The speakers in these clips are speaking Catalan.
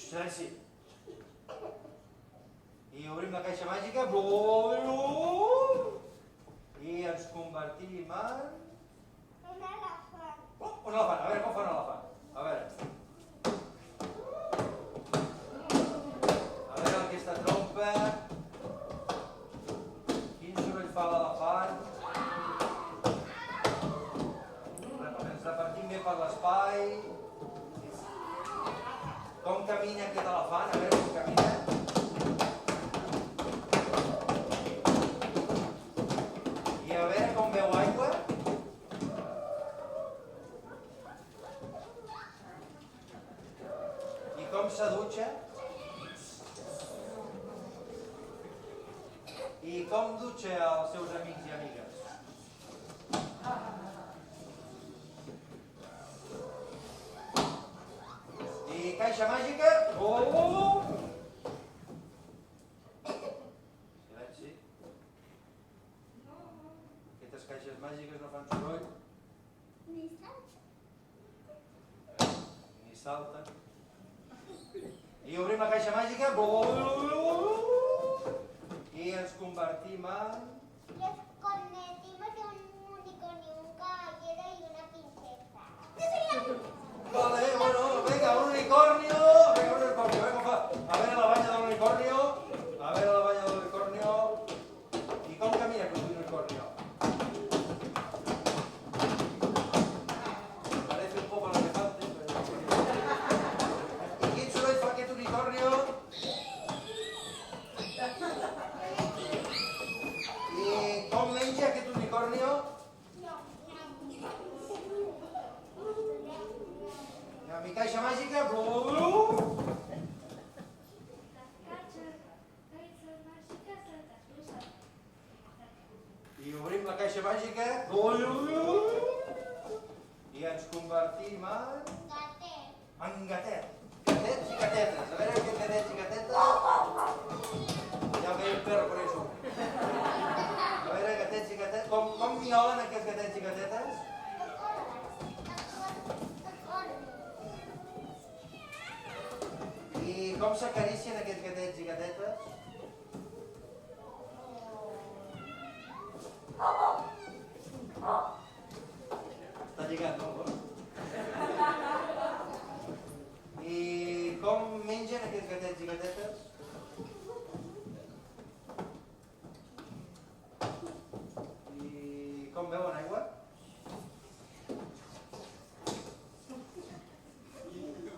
Silenci. I obrim la caixa màgica. I ens convertim en... Un elefant. Un elefant. A veure com fa un elefant. A veure aquesta trompa. Quin soroll fa l'elefant? Ens repartim bé per l'espai. Com camina aquest elefant? A veure com camina. I a veure com beu aigua. I com se dutxa. I com dutxa els seus amics i amigues. I caixa màgica. Silenci. Aquestes caixes màgiques no fan soroll. Ni salta. Ni salten. I obrim la caixa màgica. I ens convertim en... Y es convertimos en un unicornio, un caballero y una princesa. Vale, bueno, venga, un unicornio. Venga, un unicornio, venga, fa. A veure la banya de l'unicornio. A veure la banya de l'unicornio. I com camina aquest unicornio? Parece un poco elefante, pero... I quin soroll fa aquest unicornio? I com menja aquest unicornio? I amb mi caixa màgica... I obrim la caixa màgica... I ens convertim en... Gatet. En gatet. Gatets i gatetes. A veure aquests gatets i gatetes... Ja veia un perro per això. A veure, gatets i gatetes... Com miolen aquests gatets i gatetes? I com s'acaricien aquests gatets i gatetes? Està lligat, no? I com mengen aquests gatets i gatetes? I com beuen aigua? I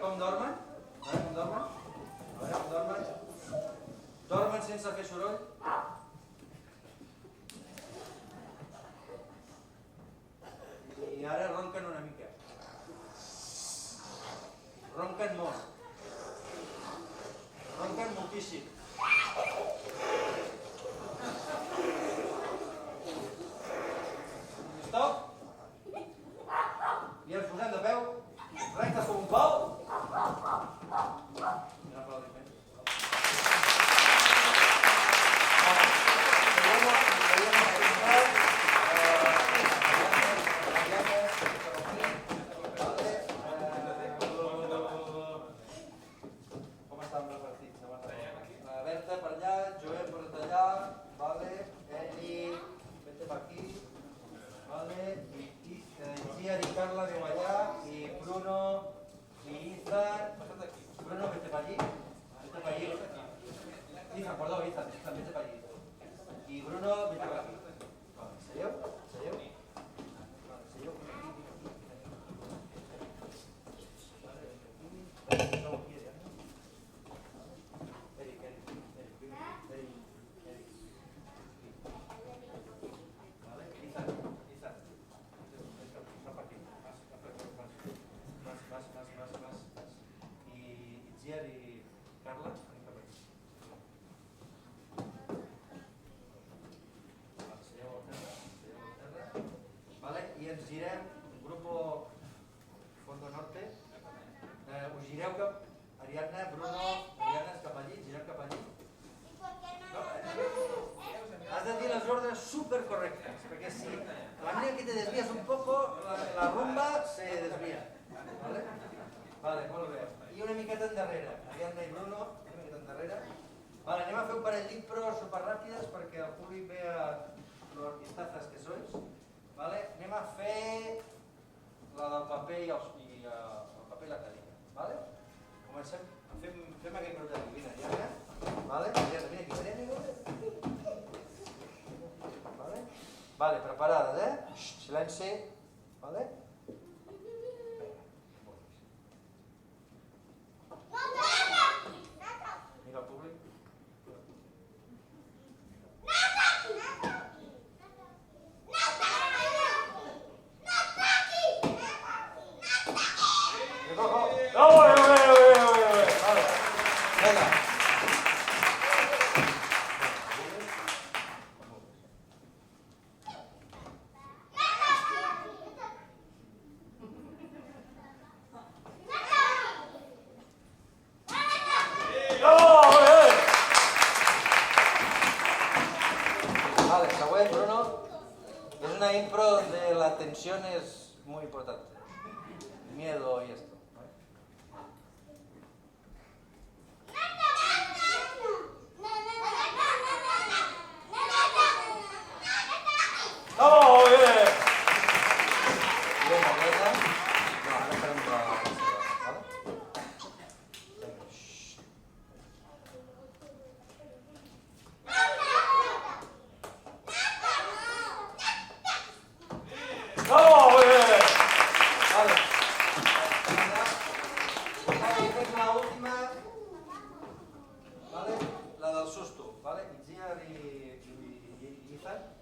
com dormen? A veure com dormen? A veure com dormen? Dormen sense fer soroll? I ara ronquen una mica. Ronquen molt. Ronquen moltíssim. Stop. I ens posem de peu. Rectes com un pal. I un aplaudiment. Com estan repartits? La Berta per allà, Joel per allà, vale, Eli, vete per aquí, vale, i Gier i Carla aneu allà, i Bruno, i Ethan, Bruno, vete per allí, vete per allí, Ethan, perdó, Ethan, vete per allí, i Bruno, vete per aquí. Vale, seieu? Seieu? Vale, seieu. Esteu aquí, ja. Eric. Vale, Ethan. Repartim. Más. I Gier i Carla, anem cap aquí. Vale, seieu al terra. Vale, i ens girem, grupo Fondo Norte. Us gireu cap... Ariadna, Bruno, Ariadna, cap allí, gireu cap allí. Has de dir les ordres supercorrectes, perquè si la manera que te desvías un poco, la rumba se desvía. ¿Vale? Vale, molt bé. I una miqueta endarrere. Ariadna i Bruno, una miqueta endarrere. Vale, anem a fer un parell d'impros superràpides perquè el públic vea lo artistazas que sois. Vale, anem a fer la del paper i el paper i la cadira. Vale? Comencem. Fem aquest grup de divina, Ariadna. Vale, Ariadna, vine aquí, Ariadna. Vale? Vale, preparades, eh? Silenci. Vale? Mira el públic. Vale. Venga. Vale, següent, Bruno. Es una impro donde la tensión es muy importante. Miedo y esto. ¡Vamos! ¡Bien! Bien, Mariana. No, ahora esperemos la reserva, ¿vale? Venga, shh. ¡Vamos! ¡Bien! Vale. Esta es la última. ¿Vale? La del susto, ¿vale? Itziar y Izan.